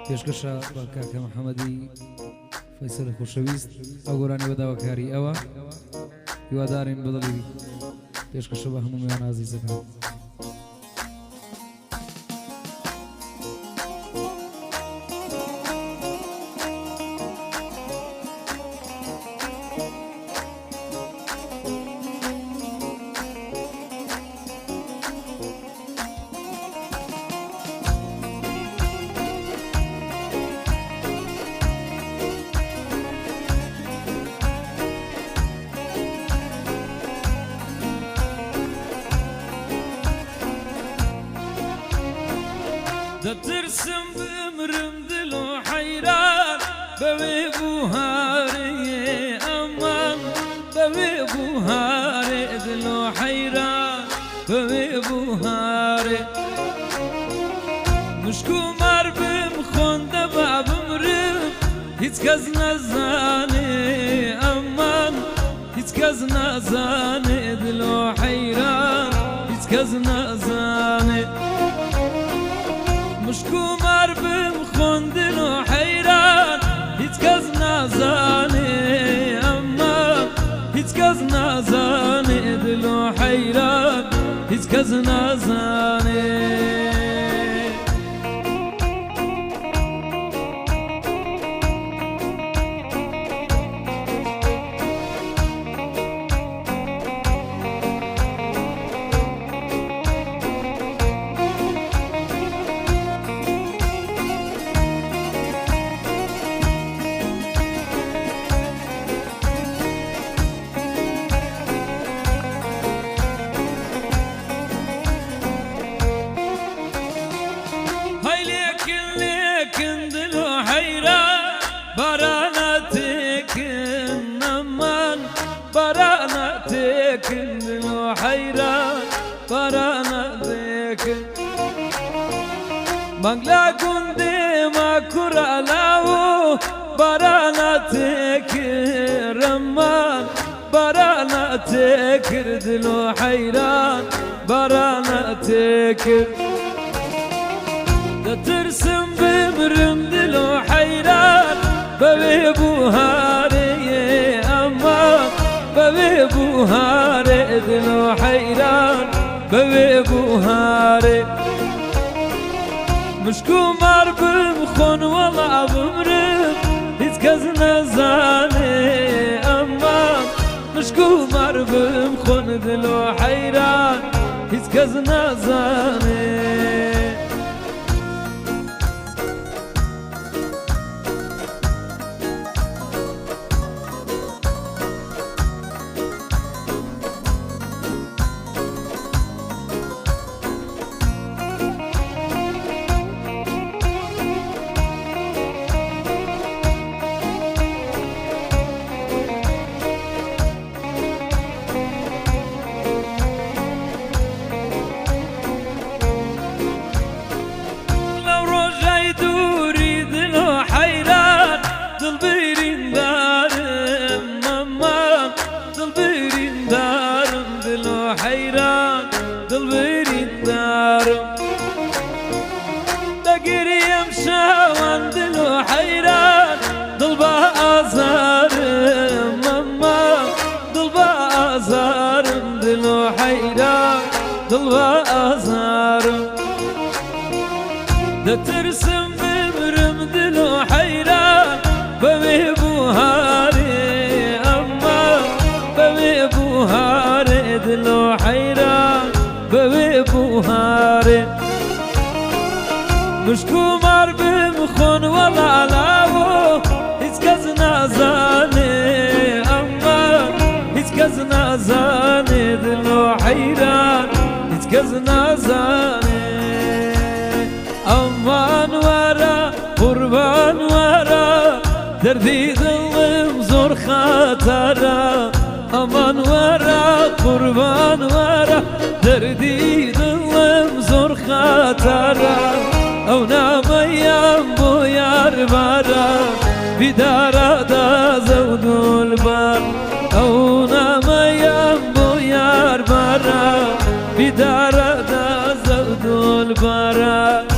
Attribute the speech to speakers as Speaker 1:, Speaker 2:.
Speaker 1: پێشکەشە بە کاکە محەممەدی فەیسەلی خۆشەویست ئەو گۆرانی بەداواکاری ئەوە هیوادارین بەدڵی پێشکەشە بە هەموو میوان عەزیزەکان.
Speaker 2: دەترسم بمرم دل و حەیران بەوێ بوهارێ ئەمان بەوێ بوهارێ دل و حەیران بەوێ بوهارێ مشک و مار بم خۆندە با بمرم هیچ کەس نەزانێ ئەمان هیچ کەس نەزانێ دل و حەیران هیچ کەس نەزانێ مشک و مار بم خوندن و حیران هیچ کس نازانه اما هیچ کس نازانه دل و حیران هیچ کس نازانه دل و حیران بارانا دیکن بنگلا گنده ما کرالاو بارانا تکر رمان بارانا تکر دل و حیران بارانا تکر دترسم بمرم دل و حیران بوی بوهاری امان بوی بوهاره دل و حیران بوی بوهاره مشک و مار بمخون ولا بمرم هیچ کس نزانه اما مشک و مار بمخون دل و حیران هیچ کس نزانه حیران دل برین دارم دگریم شوان دل و حیران دل با آزارم اما دل با آزارم دل و حیران دل با آزارم دترسم بمرم دل و حیران بوی بوهاری اما بوی بوهاری دل و حیران بوی بوهاره مشک و مار بمخون ولا لاو هیچ کس نازانه اما هیچ کس نازانه دل و حیران هیچ کس نازانه امان ورا قربان ورا دردی دلم زور خاطره امان ورا قربان ورا دردی دلم زور خاطره او نامیم بو یار بارا بیدارا دا زود البر او نامیم بو یار بارا بیدارا دا زود البر